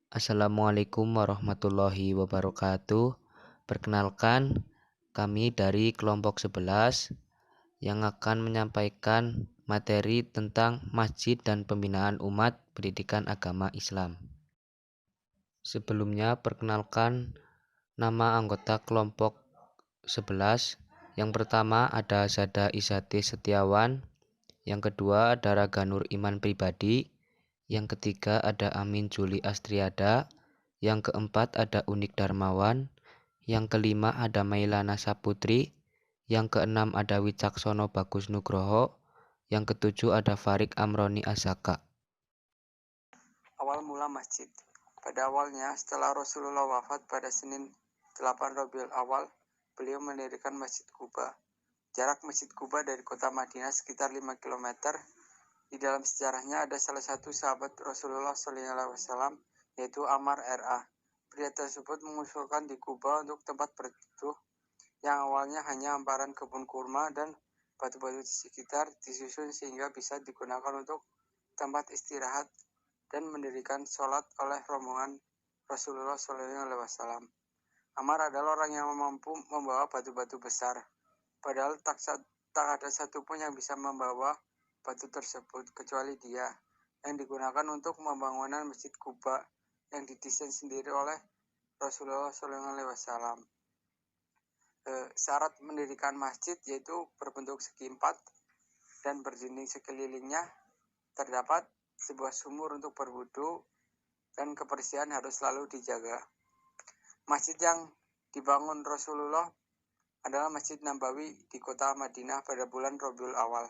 Assalamualaikum warahmatullahi wabarakatuh. Perkenalkan, kami dari kelompok 11 yang akan menyampaikan materi tentang masjid dan pembinaan umat pendidikan agama Islam. Sebelumnya, perkenalkan nama anggota kelompok 11. Yang pertama ada Zada Izati Setiawan, yang kedua ada Raga Nur Iman Pribadi, yang ketiga ada Amin Juli Astriada, yang keempat ada Unik Darmawan, yang kelima ada Mailana Saputri, yang keenam ada Wicaksono Bagus Nugroho, yang ketujuh ada Farik Amroni Azaka. Awal mula masjid. Pada awalnya, setelah Rasulullah wafat pada Senin 8 Rabiul Awal, beliau mendirikan Masjid Quba. Jarak Masjid Quba dari kota Madinah sekitar 5 km. Di dalam sejarahnya ada salah satu sahabat Rasulullah SAW, yaitu Ammar R.A. Pria tersebut mengusulkan di Quba untuk tempat berteduh yang awalnya hanya hamparan kebun kurma dan batu-batu di sekitar disusun sehingga bisa digunakan untuk tempat istirahat dan mendirikan sholat oleh rombongan Rasulullah SAW. Ammar adalah orang yang mampu membawa batu-batu besar, padahal tak ada satupun yang bisa membawa batu tersebut kecuali dia, yang digunakan untuk pembangunan Masjid Quba yang didesain sendiri oleh Rasulullah SAW. Syarat mendirikan masjid yaitu berbentuk segi empat dan berdinding sekelilingnya terdapat sebuah sumur untuk berwudu dan kebersihan harus selalu dijaga. Masjid yang dibangun Rasulullah adalah Masjid Nabawi di kota Madinah pada bulan Rabiul Awal.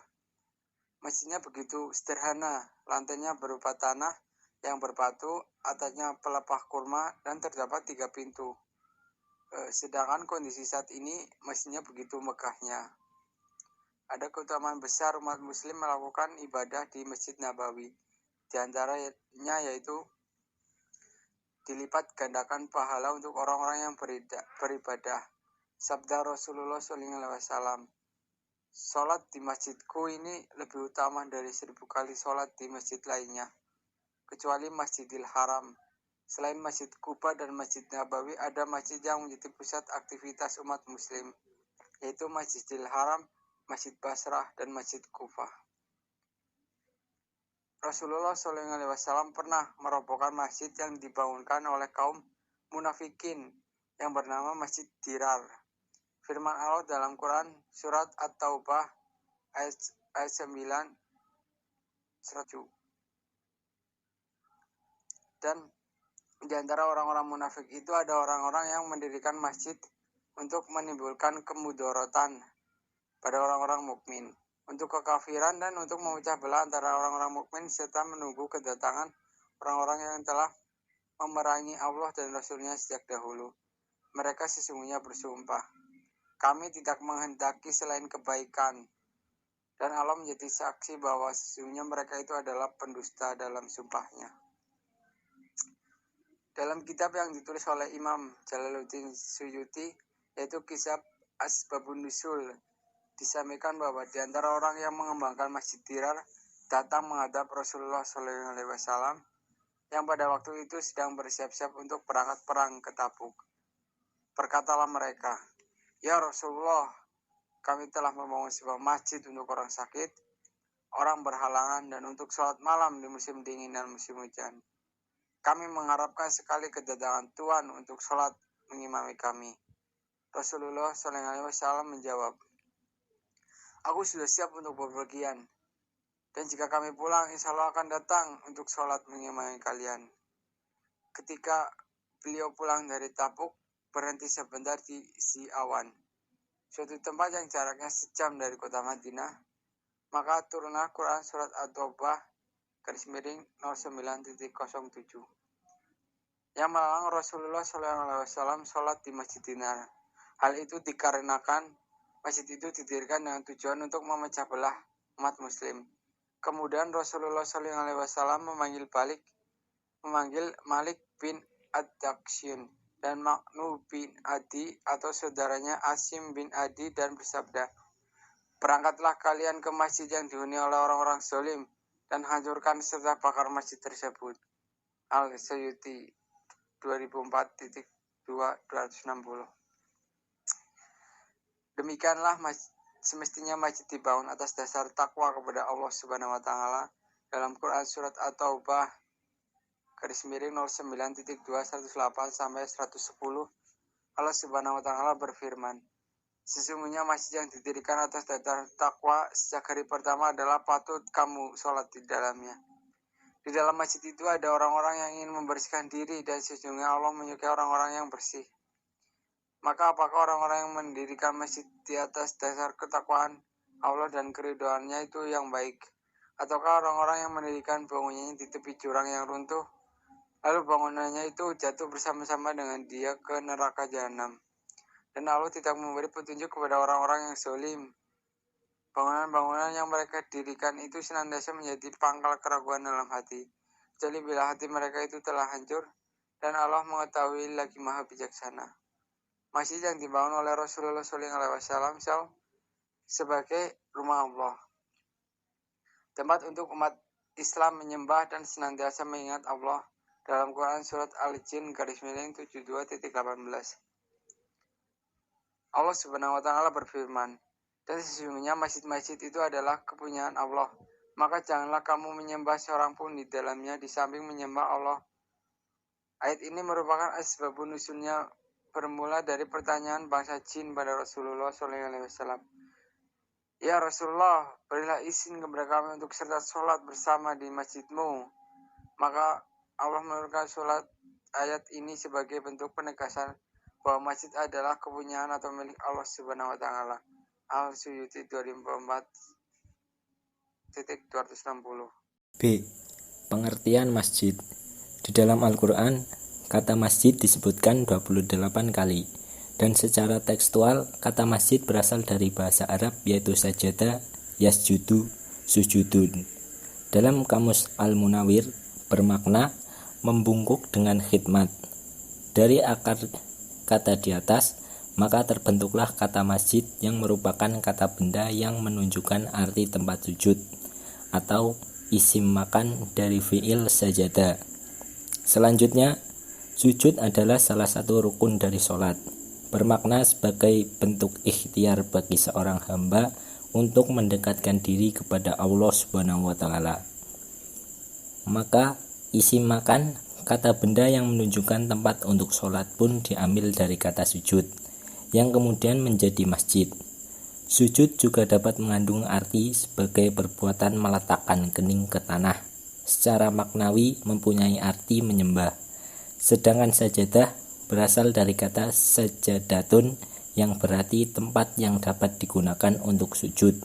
Masjidnya begitu sederhana, lantainya berupa tanah yang berbatu, atasnya pelepah kurma dan terdapat 3 pintu. Sedangkan kondisi saat ini masjidnya begitu megahnya. Ada keutamaan besar umat muslim melakukan ibadah di Masjid Nabawi. Di antaranya yaitu dilipat gandakan pahala untuk orang-orang yang beribadah. Sabda Rasulullah SAW, sholat di masjidku ini lebih utama dari 1000 kali sholat di masjid lainnya, kecuali Masjidil Haram. Selain Masjid Quba dan Masjid Nabawi, ada masjid yang menjadi pusat aktivitas umat muslim, yaitu Masjidil Haram, Masjid Basrah, dan Masjid Kufa. Rasulullah SAW pernah merobohkan masjid yang dibangunkan oleh kaum munafikin yang bernama Masjid Dirar. Firman Allah dalam Quran surat At-Taubah ayat 9 dan di antara orang-orang munafik itu ada orang-orang yang mendirikan masjid untuk menimbulkan kemudorotan pada orang-orang mukmin, untuk kekafiran dan untuk memecah belah antara orang-orang mukmin serta menunggu kedatangan orang-orang yang telah memerangi Allah dan Rasul-Nya sejak dahulu. Mereka sesungguhnya bersumpah, kami tidak menghendaki selain kebaikan, dan Allah menjadi saksi bahwa sesungguhnya mereka itu adalah pendusta dalam sumpahnya. Dalam kitab yang ditulis oleh Imam Jalaluddin Suyuti, yaitu Kitab Asbabun Nuzul, disampaikan bahwa di antara orang yang mengembangkan Masjid Dirar datang menghadap Rasulullah SAW yang pada waktu itu sedang bersiap-siap untuk berangkat perang ke Tabuk. Berkatalah mereka, ya Rasulullah, kami telah membangun sebuah masjid untuk orang sakit, orang berhalangan, dan untuk sholat malam di musim dingin dan musim hujan. Kami mengharapkan sekali kedatangan Tuhan untuk sholat mengimami kami. Rasulullah SAW menjawab, aku sudah siap untuk bepergian, dan jika kami pulang, insya Allah akan datang untuk sholat mengimami kalian. Ketika beliau pulang dari Tabuk, berhenti sebentar di Siawan, suatu tempat yang jaraknya sejam dari kota Madinah. Maka turunlah Quran surat At-Taubah _09.07 yang melarang Rasulullah SAW sholat di Masjid Dinar. Hal itu dikarenakan masjid itu didirikan dengan tujuan untuk memecah belah umat muslim. Kemudian Rasulullah SAW memanggil Malik bin Ad-Dakshin dan Maknu bin Adi atau saudaranya Asim bin Adi dan bersabda, berangkatlah kalian ke masjid yang dihuni oleh orang-orang zalim dan hancurkan serta bakar masjid tersebut. Al-Suyuti 2004.260. Demikianlah semestinya masjid dibangun atas dasar takwa kepada Allah Subhanahu wa taala. Dalam Quran surat At-Taubah (-09.2 sampai 110), Allah Subhanahu wa taala berfirman, sesungguhnya masjid yang didirikan atas dasar takwa sejak hari pertama adalah patut kamu sholat di dalamnya. Di dalam masjid itu ada orang-orang yang ingin membersihkan diri, dan sesungguhnya Allah menyukai orang-orang yang bersih. Maka apakah orang-orang yang mendirikan masjid di atas dasar ketakwaan Allah dan keridhoannya itu yang baik? Ataukah orang-orang yang mendirikan bangunannya di tepi jurang yang runtuh, lalu bangunannya itu jatuh bersama-sama dengan dia ke neraka jahanam? Dan Allah tidak memberi petunjuk kepada orang-orang yang zalim. Bangunan-bangunan yang mereka dirikan itu senantiasa menjadi pangkal keraguan dalam hati, kecuali bila hati mereka itu telah hancur, dan Allah mengetahui lagi maha bijaksana. Masjid yang dibangun oleh Rasulullah SAW sebagai rumah Allah, tempat untuk umat Islam menyembah dan senantiasa mengingat Allah. Dalam Quran surat Al-Jin (-72.18), Allah Subhanahu wa taala berfirman, dan sesungguhnya masjid-masjid itu adalah kepunyaan Allah, maka janganlah kamu menyembah seorang pun di dalamnya di samping menyembah Allah. Ayat ini merupakan asbabun nusulnya, bermula dari pertanyaan bangsa jin pada Rasulullah SAW. Ya Rasulullah, berilah izin kepada kami untuk serta sholat bersama di masjidmu. Maka Allah menurunkan sholat ayat ini sebagai bentuk penegasan bahwa masjid adalah kepunyaan atau milik Allah Subhanahu wa taala. Al-Suyuti 2004.260. B. Pengertian masjid. Di dalam Al-Quran, kata masjid disebutkan 28 kali, dan secara tekstual, kata masjid berasal dari bahasa Arab yaitu sajada, yasjudu, sujudun. Dalam kamus Al-Munawir, bermakna membungkuk dengan khidmat. Dari akar kata di atas, maka terbentuklah kata masjid yang merupakan kata benda yang menunjukkan arti tempat sujud, atau isim makan dari fi'il sajada. Selanjutnya, sujud adalah salah satu rukun dari sholat, bermakna sebagai bentuk ikhtiar bagi seorang hamba untuk mendekatkan diri kepada Allah Subhanahu wa taala. Maka isim makan, kata benda yang menunjukkan tempat untuk sholat, pun diambil dari kata sujud, yang kemudian menjadi masjid. Sujud juga dapat mengandung arti sebagai perbuatan meletakkan kening ke tanah. Secara maknawi mempunyai arti menyembah. Sedangkan sajadah berasal dari kata sajadatun yang berarti tempat yang dapat digunakan untuk sujud.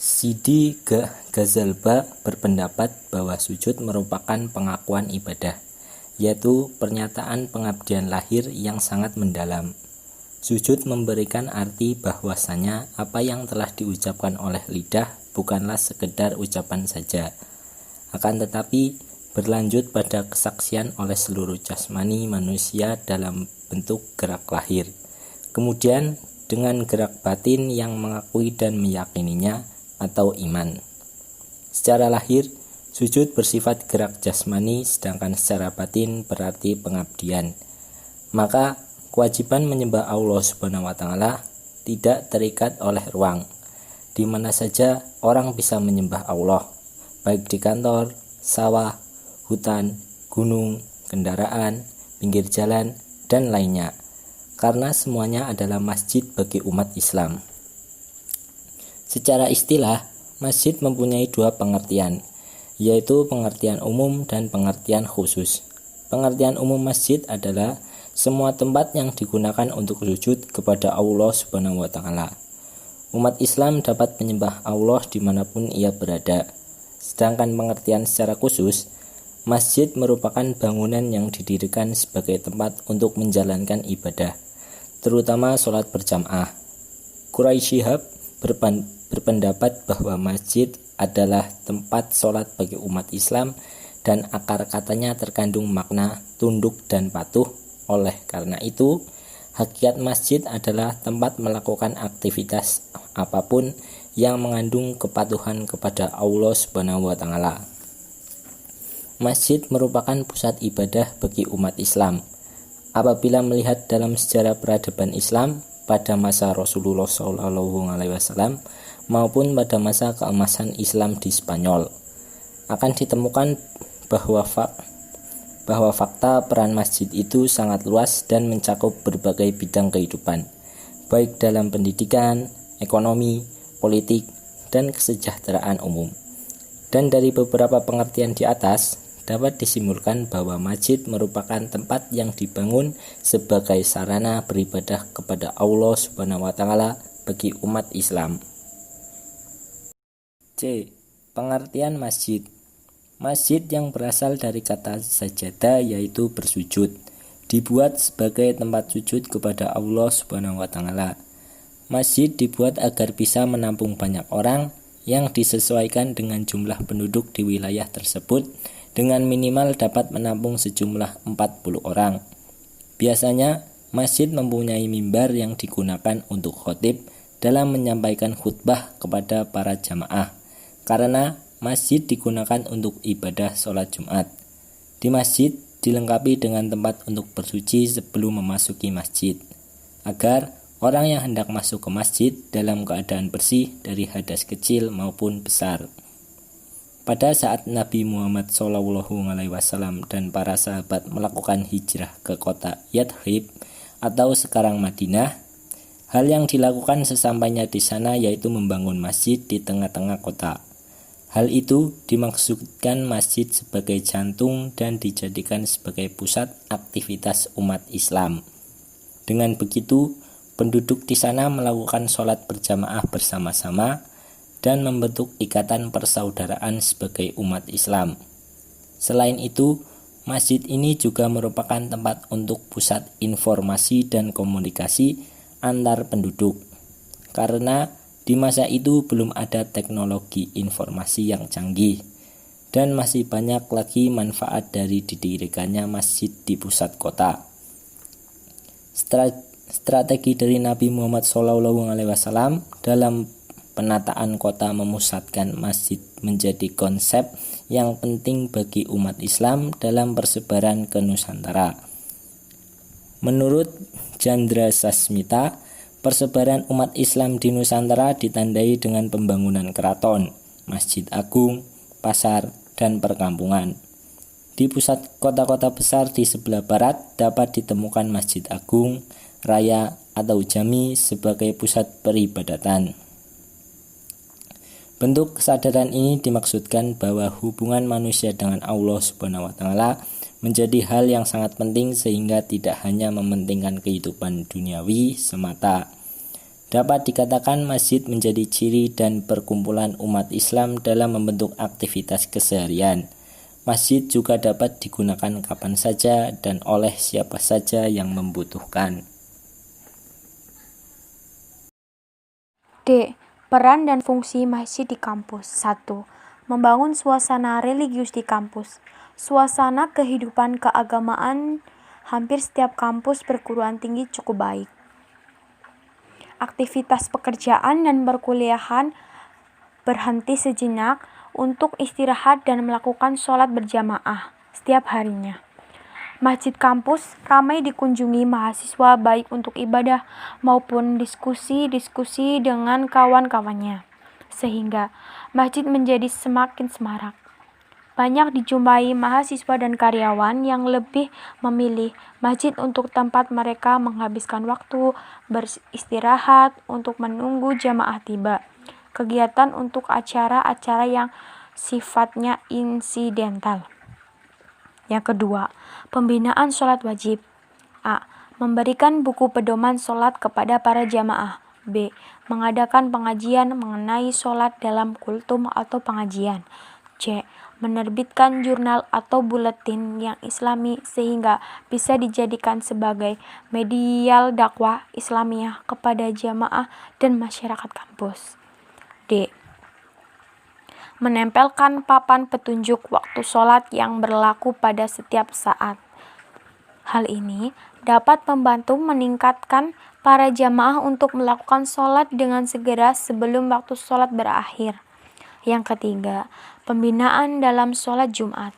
Sidi Ghazalba berpendapat bahwa sujud merupakan pengakuan ibadah, yaitu pernyataan pengabdian lahir yang sangat mendalam. Sujud memberikan arti bahwasanya apa yang telah diucapkan oleh lidah bukanlah sekedar ucapan saja, akan tetapi berlanjut pada kesaksian oleh seluruh jasmani manusia dalam bentuk gerak lahir. Kemudian dengan gerak batin yang mengakui dan meyakininya atau iman. Secara lahir, sujud bersifat gerak jasmani, sedangkan secara batin berarti pengabdian. Maka kewajiban menyembah Allah Subhanahu wa taala tidak terikat oleh ruang. Di mana saja orang bisa menyembah Allah, baik di kantor, sawah, hutan, gunung, kendaraan, pinggir jalan, dan lainnya, karena semuanya adalah masjid bagi umat Islam. Secara istilah, masjid mempunyai dua pengertian, yaitu pengertian umum dan pengertian khusus. Pengertian umum masjid adalah semua tempat yang digunakan untuk sujud kepada Allah Subhanahu wa taala. Umat Islam dapat menyembah Allah dimanapun ia berada. Sedangkan pengertian secara khusus, masjid merupakan bangunan yang didirikan sebagai tempat untuk menjalankan ibadah, terutama sholat berjamaah. Quraisy Shihab berpendapat bahwa masjid adalah tempat sholat bagi umat Islam, dan akar katanya terkandung makna tunduk dan patuh. Oleh karena itu, hakikat masjid adalah tempat melakukan aktivitas apapun yang mengandung kepatuhan kepada Allah Subhanahu wa taala. masjid merupakan pusat ibadah bagi umat Islam. Apabila melihat dalam sejarah peradaban Islam pada masa Rasulullah SAW maupun pada masa keemasan Islam di Spanyol, akan ditemukan bahwa fakta peran masjid itu sangat luas dan mencakup berbagai bidang kehidupan, baik dalam pendidikan, ekonomi, politik, dan kesejahteraan umum. Dan dari beberapa pengertian di atas, dapat disimpulkan bahwa masjid merupakan tempat yang dibangun sebagai sarana beribadah kepada Allah Subhanahu wa taala bagi umat Islam. C. Pengertian masjid. Masjid yang berasal dari kata sajadah yaitu bersujud, dibuat sebagai tempat sujud kepada Allah Subhanahu wa taala. Masjid dibuat agar bisa menampung banyak orang yang disesuaikan dengan jumlah penduduk di wilayah tersebut dengan minimal dapat menampung sejumlah 40 orang. Biasanya, masjid mempunyai mimbar yang digunakan untuk khotib dalam menyampaikan khutbah kepada para jamaah, karena masjid digunakan untuk ibadah sholat Jumat. Di masjid dilengkapi dengan tempat untuk bersuci sebelum memasuki masjid, agar orang yang hendak masuk ke masjid dalam keadaan bersih dari hadas kecil maupun besar. Pada saat Nabi Muhammad SAW dan para sahabat melakukan hijrah ke kota Yathrib atau sekarang Madinah, hal yang dilakukan sesampainya di sana yaitu membangun masjid di tengah-tengah kota. Hal itu dimaksudkan masjid sebagai jantung dan dijadikan sebagai pusat aktivitas umat Islam. Dengan begitu, penduduk di sana melakukan sholat berjamaah bersama-sama dan membentuk ikatan persaudaraan sebagai umat Islam. Selain itu, masjid ini juga merupakan tempat untuk pusat informasi dan komunikasi antar penduduk, karena di masa itu belum ada teknologi informasi yang canggih, dan masih banyak lagi manfaat dari didirikannya masjid di pusat kota. Strategi dari Nabi Muhammad SAW dalam penataan kota memusatkan masjid menjadi konsep yang penting bagi umat Islam dalam persebaran ke Nusantara. Menurut Chandra Sasmita, persebaran umat Islam di Nusantara ditandai dengan pembangunan keraton, masjid agung, pasar, dan perkampungan. Di pusat kota-kota besar di sebelah barat dapat ditemukan masjid agung, raya, atau jami sebagai pusat peribadatan. Bentuk kesadaran ini dimaksudkan bahwa hubungan manusia dengan Allah Subhanahu wa taala menjadi hal yang sangat penting sehingga tidak hanya mementingkan kehidupan duniawi semata. Dapat dikatakan masjid menjadi ciri dan perkumpulan umat Islam dalam membentuk aktivitas keseharian. Masjid juga dapat digunakan kapan saja dan oleh siapa saja yang membutuhkan. D. Peran dan fungsi masjid di kampus. 1. Membangun suasana religius di kampus. Suasana kehidupan keagamaan hampir setiap kampus perguruan tinggi cukup baik. Aktivitas pekerjaan dan perkuliahan berhenti sejenak untuk istirahat dan melakukan sholat berjamaah setiap harinya. Masjid kampus ramai dikunjungi mahasiswa baik untuk ibadah maupun diskusi-diskusi dengan kawan-kawannya, sehingga masjid menjadi semakin semarak. Banyak dijumpai mahasiswa dan karyawan yang lebih memilih masjid untuk tempat mereka menghabiskan waktu, beristirahat, untuk menunggu jamaah tiba, kegiatan untuk acara-acara yang sifatnya insidental. Yang kedua, pembinaan sholat wajib. A. Memberikan buku pedoman sholat kepada para jamaah. B. Mengadakan pengajian mengenai sholat dalam kultum atau pengajian. C. Menerbitkan jurnal atau buletin yang islami sehingga bisa dijadikan sebagai medial dakwah Islamiyah kepada jamaah dan masyarakat kampus. D. Menempelkan papan petunjuk waktu sholat yang berlaku pada setiap saat. Hal ini dapat membantu meningkatkan para jamaah untuk melakukan sholat dengan segera sebelum waktu sholat berakhir. Yang ketiga, pembinaan dalam sholat Jumat.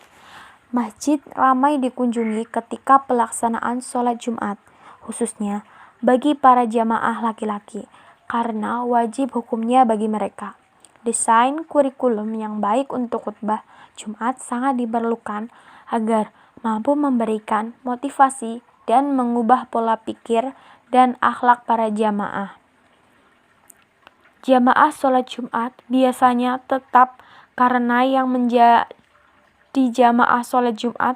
Masjid ramai dikunjungi ketika pelaksanaan sholat Jumat, khususnya bagi para jamaah laki-laki, karena wajib hukumnya bagi mereka. Desain kurikulum yang baik untuk khutbah Jumat sangat diperlukan agar mampu memberikan motivasi dan mengubah pola pikir dan akhlak para jamaah. Jamaah sholat Jumat biasanya tetap karena yang menjadi jamaah sholat Jumat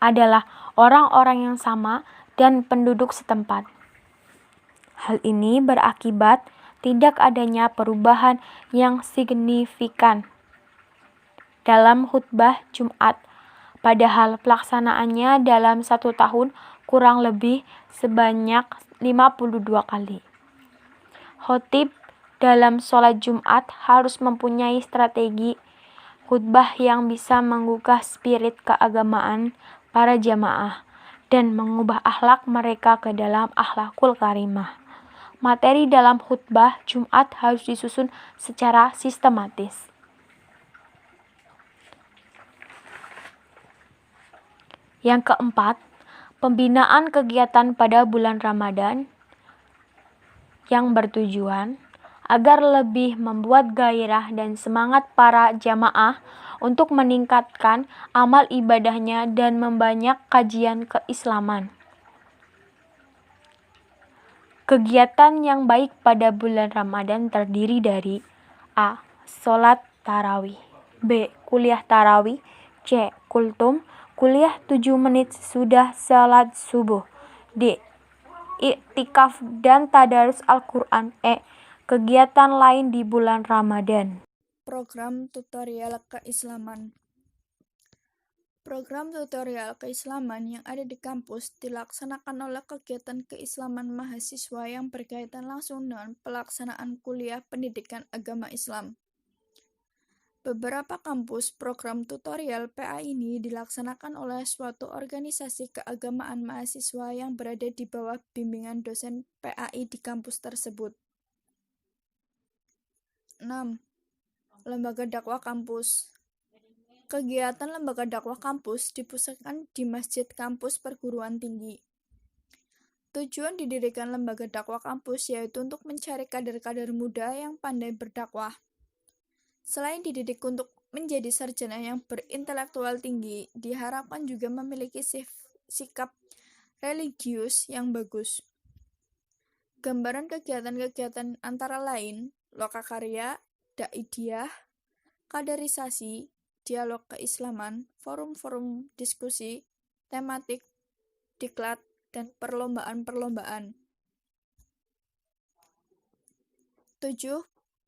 adalah orang-orang yang sama dan penduduk setempat. Hal ini berakibat tidak adanya perubahan yang signifikan dalam khutbah Jumat, padahal pelaksanaannya dalam 1 tahun kurang lebih sebanyak 52 kali. Khotib dalam sholat Jumat harus mempunyai strategi khutbah yang bisa menggugah spirit keagamaan para jamaah dan mengubah akhlak mereka ke dalam akhlakul karimah. Materi dalam khutbah Jumat harus disusun secara sistematis. Yang keempat, pembinaan kegiatan pada bulan Ramadan yang bertujuan agar lebih membuat gairah dan semangat para jamaah untuk meningkatkan amal ibadahnya dan membanyak kajian keislaman. Kegiatan yang baik pada bulan Ramadan terdiri dari A. Sholat tarawih, B. Kuliah tarawih, C. Kultum, kuliah 7 menit sudah sholat subuh, D. Iktikaf dan tadarus Al-Quran, E. Kegiatan lain di bulan Ramadan. Program tutorial keislaman. Program tutorial keislaman yang ada di kampus dilaksanakan oleh kegiatan keislaman mahasiswa yang berkaitan langsung dengan pelaksanaan kuliah pendidikan agama Islam. Beberapa kampus program tutorial PA ini dilaksanakan oleh suatu organisasi keagamaan mahasiswa yang berada di bawah bimbingan dosen PAI di kampus tersebut. 6. Lembaga dakwah kampus. Kegiatan lembaga dakwah kampus dipusatkan di masjid kampus perguruan tinggi. Tujuan didirikan lembaga dakwah kampus yaitu untuk mencari kader-kader muda yang pandai berdakwah. Selain dididik untuk menjadi sarjana yang berintelektual tinggi, diharapkan juga memiliki sikap religius yang bagus. Gambaran kegiatan-kegiatan antara lain lokakarya, daidiyah, kaderisasi, dialog keislaman, forum-forum diskusi, tematik, diklat, dan perlombaan-perlombaan. 7.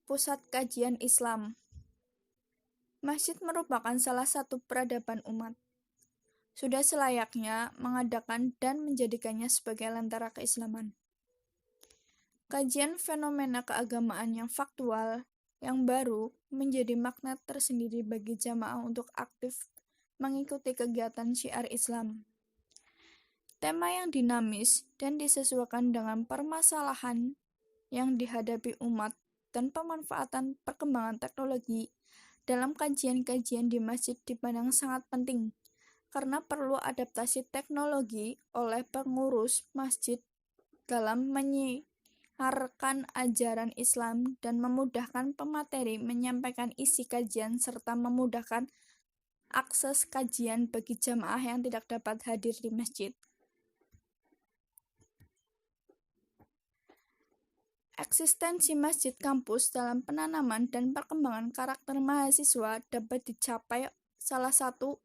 Pusat Kajian Islam. Masjid merupakan salah satu peradaban umat. Sudah selayaknya mengadakan dan menjadikannya sebagai lentera keislaman. Kajian fenomena keagamaan yang faktual, yang baru, menjadi magnet tersendiri bagi jamaah untuk aktif mengikuti kegiatan syiar Islam. Tema yang dinamis dan disesuaikan dengan permasalahan yang dihadapi umat dan pemanfaatan perkembangan teknologi dalam kajian-kajian di masjid dipandang sangat penting, karena perlu adaptasi teknologi oleh pengurus masjid dalam menyiarkan ajaran Islam dan memudahkan pemateri menyampaikan isi kajian serta memudahkan akses kajian bagi jamaah yang tidak dapat hadir di masjid. Eksistensi masjid kampus dalam penanaman dan perkembangan karakter mahasiswa dapat dicapai salah satu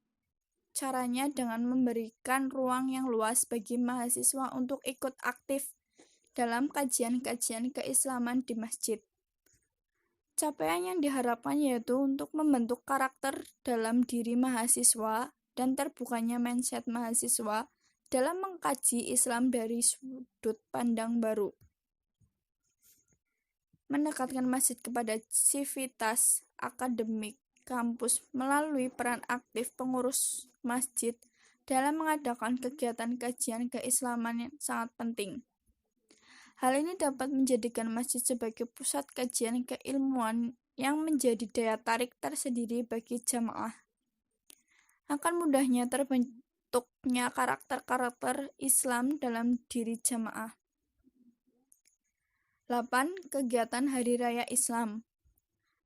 caranya dengan memberikan ruang yang luas bagi mahasiswa untuk ikut aktif dalam kajian-kajian keislaman di masjid. Capaian yang diharapkan yaitu untuk membentuk karakter dalam diri mahasiswa dan terbukanya mindset mahasiswa dalam mengkaji Islam dari sudut pandang baru. Mendekatkan masjid kepada sivitas akademik kampus melalui peran aktif pengurus masjid dalam mengadakan kegiatan kajian keislaman yang sangat penting. Hal ini dapat menjadikan masjid sebagai pusat kajian keilmuan yang menjadi daya tarik tersendiri bagi jamaah. akan mudahnya terbentuknya karakter-karakter Islam dalam diri jamaah. 8. Kegiatan Hari Raya Islam.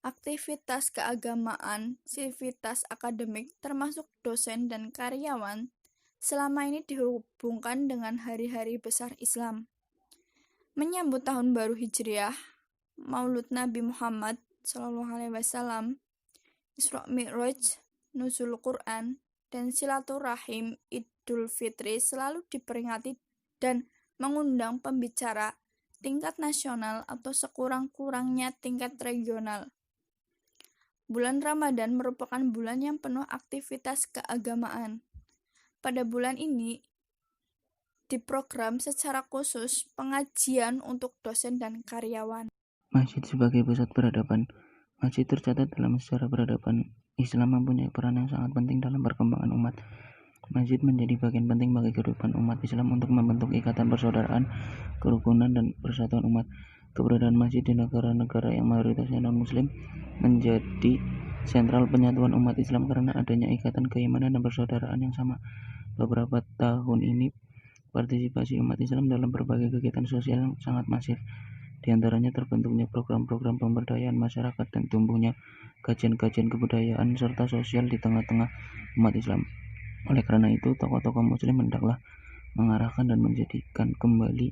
Aktivitas keagamaan, sivitas akademik termasuk dosen dan karyawan selama ini dihubungkan dengan hari-hari besar Islam. Menyambut tahun baru Hijriah, Maulud Nabi Muhammad SAW, Isra Mi'raj, Nuzul Quran, dan silaturahim Idul Fitri selalu diperingati dan mengundang pembicara tingkat nasional atau sekurang-kurangnya tingkat regional. Bulan Ramadan merupakan bulan yang penuh aktivitas keagamaan. Pada bulan ini diprogram secara khusus pengajian untuk dosen dan karyawan. Masjid sebagai pusat peradaban. Masjid tercatat dalam sejarah peradaban Islam mempunyai peran yang sangat penting dalam perkembangan umat. Masjid menjadi bagian penting bagi kehidupan umat Islam untuk membentuk ikatan persaudaraan, kerukunan, dan persatuan umat. Keberadaan masjid di negara-negara yang mayoritasnya non-muslim menjadi sentral penyatuan umat Islam karena adanya ikatan keimanan dan persaudaraan yang sama. Beberapa tahun ini, partisipasi umat Islam dalam berbagai kegiatan sosial sangat masif. Di antaranya terbentuknya program-program pemberdayaan masyarakat dan tumbuhnya kajian-kajian kebudayaan serta sosial di tengah-tengah umat Islam. Oleh karena itu, tokoh-tokoh muslim hendaklah mengarahkan dan menjadikan kembali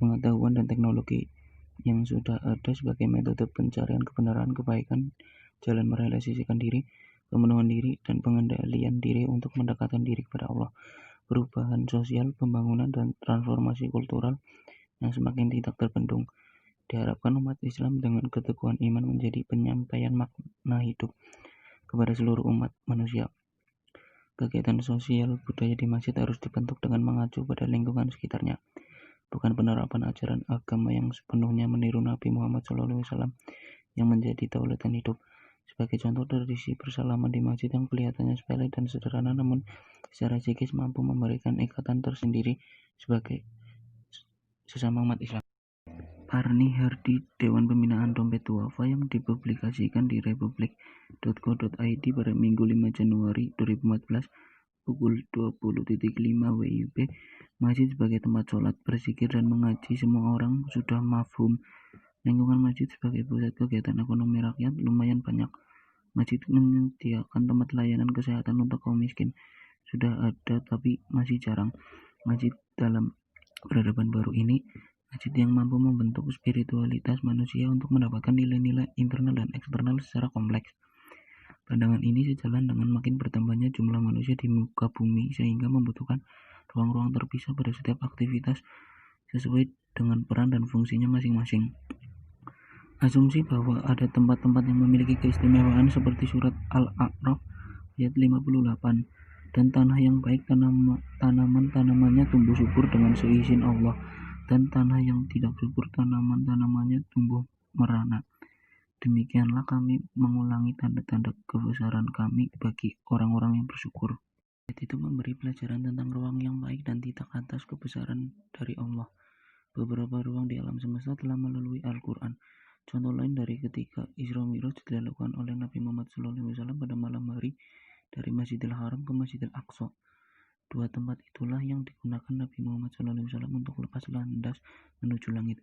pengetahuan dan teknologi yang sudah ada sebagai metode pencarian kebenaran, kebaikan, jalan merealisasikan diri, pemenuhan diri, dan pengendalian diri untuk mendekatkan diri kepada Allah. Perubahan sosial, pembangunan, dan transformasi kultural yang semakin tidak terbendung. Diharapkan umat Islam dengan keteguhan iman menjadi penyampaian makna hidup kepada seluruh umat manusia. Kegiatan sosial budaya di masjid harus dibentuk dengan mengacu pada lingkungan sekitarnya, bukan penerapan ajaran agama yang sepenuhnya meniru Nabi Muhammad SAW yang menjadi tauladan hidup. Sebagai contoh, tradisi bersalaman di masjid yang kelihatannya sepele dan sederhana namun secara psikis mampu memberikan ikatan tersendiri sebagai sesama umat Islam. Parni Hardi, Dewan Pembinaan Dompet Duafa yang dipublikasikan di republik.co.id pada Minggu 5 Januari 2014 pukul 20.5 WIB. Masjid sebagai tempat sholat, berzikir, dan mengaji semua orang sudah mafhum. Lingkungan masjid sebagai pusat kegiatan ekonomi rakyat lumayan banyak. Masjid menyediakan tempat layanan kesehatan untuk kaum miskin. Sudah ada tapi masih jarang. Masjid dalam peradaban baru ini, masjid yang mampu membentuk spiritualitas manusia untuk mendapatkan nilai-nilai internal dan eksternal secara kompleks. Pandangan ini sejalan dengan makin bertambahnya jumlah manusia di muka bumi sehingga membutuhkan ruang-ruang terpisah pada setiap aktivitas sesuai dengan peran dan fungsinya masing-masing. Asumsi bahwa ada tempat-tempat yang memiliki keistimewaan seperti surat Al-A'raf ayat 58 dan tanah yang baik tanaman-tanamannya tumbuh subur dengan seizin Allah, dan tanah yang tidak subur tanaman-tanamannya tumbuh merana. Demikianlah kami mengulangi tanda-tanda kebesaran kami bagi orang-orang yang bersyukur. Ayat itu memberi pelajaran tentang ruang yang baik dan titak atas kebesaran dari Allah. Beberapa ruang di alam semesta telah melalui Al-Quran. Contoh lain dari ketika Isra Mi'raj dilakukan oleh Nabi Muhammad SAW pada malam hari dari Masjidil Haram ke Masjidil Aqsa. Dua tempat itulah yang digunakan Nabi Muhammad SAW untuk lepas landas menuju langit.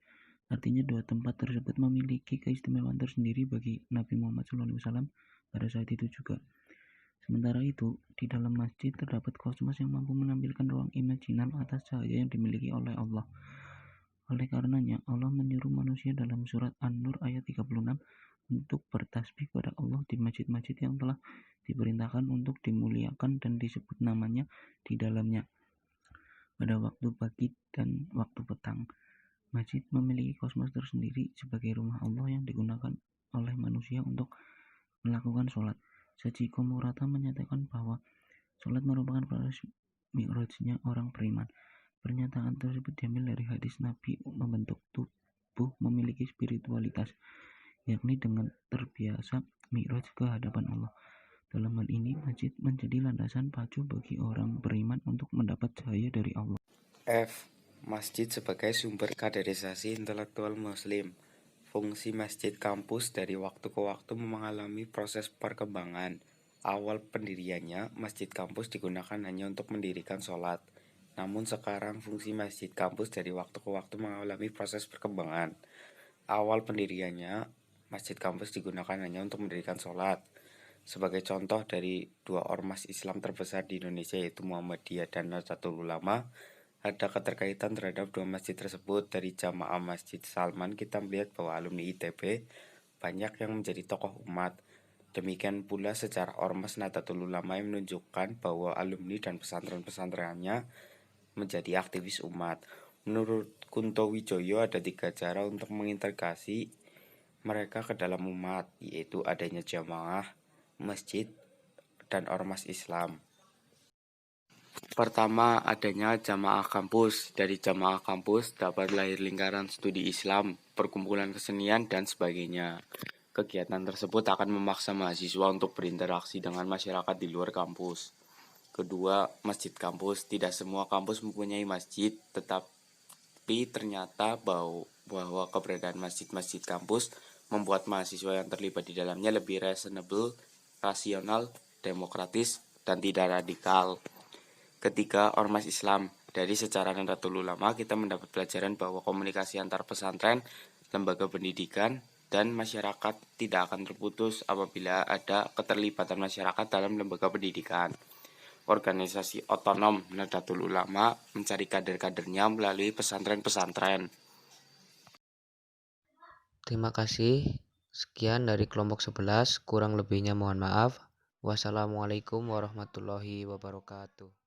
Artinya dua tempat tersebut memiliki keistimewaan tersendiri bagi Nabi Muhammad SAW pada saat itu juga. Sementara itu, di dalam masjid terdapat kosmos yang mampu menampilkan ruang imajinal atas cahaya yang dimiliki oleh Allah. Oleh karenanya, Allah menyuruh manusia dalam surat An-Nur ayat 36 untuk bertasbih pada Allah di masjid-masjid yang telah diperintahkan untuk dimuliakan dan disebut namanya di dalamnya pada waktu pagi dan waktu petang. Masjid memiliki kosmos tersendiri sebagai rumah Allah yang digunakan oleh manusia untuk melakukan sholat. Sachiko Murata menyatakan bahwa sholat merupakan proses mi'rajnya orang beriman. Pernyataan tersebut diambil dari hadis Nabi membentuk tubuh memiliki spiritualitas, yakni dengan terbiasa mi'raj ke hadapan Allah. Dalam hal ini, masjid menjadi landasan pacu bagi orang beriman untuk mendapat cahaya dari Allah. F. Masjid sebagai sumber kaderisasi intelektual muslim. Fungsi masjid kampus dari waktu ke waktu mengalami proses perkembangan. Awal pendiriannya, masjid kampus digunakan hanya untuk mendirikan sholat. Namun sekarang fungsi masjid kampus dari waktu ke waktu mengalami proses perkembangan. Awal pendiriannya, masjid kampus digunakan hanya untuk mendirikan sholat. Sebagai contoh dari dua ormas Islam terbesar di Indonesia yaitu Muhammadiyah dan Nahdlatul Ulama, ada keterkaitan terhadap dua masjid tersebut. Dari Jamaah Masjid Salman kita melihat bahwa alumni ITB banyak yang menjadi tokoh umat. Demikian pula secara ormas Nahdlatul Ulama yang menunjukkan bahwa alumni dan pesantren-pesantrennya menjadi aktivis umat. Menurut Kunto Wijoyo ada 3 cara untuk mengintegrasi mereka ke dalam umat, yaitu adanya jamaah, masjid, dan ormas Islam. Pertama, adanya jamaah kampus. Dari jamaah kampus dapat lahir lingkaran studi Islam, perkumpulan kesenian, dan sebagainya. Kegiatan tersebut akan memaksa mahasiswa untuk berinteraksi dengan masyarakat di luar kampus. Kedua, masjid kampus. Tidak semua kampus mempunyai masjid, tetapi ternyata bahwa keberadaan masjid-masjid kampus membuat mahasiswa yang terlibat di dalamnya lebih reasonable, rasional, demokratis, dan tidak radikal. Ketiga, ormas Islam. Dari sejarah Nahdlatul Ulama kita mendapat pelajaran bahwa komunikasi antar pesantren, lembaga pendidikan, dan masyarakat tidak akan terputus apabila ada keterlibatan masyarakat dalam lembaga pendidikan. Organisasi otonom Nahdlatul Ulama mencari kader-kadernya melalui pesantren-pesantren. Terima kasih. Sekian dari kelompok 11, kurang lebihnya mohon maaf. Wassalamualaikum warahmatullahi wabarakatuh.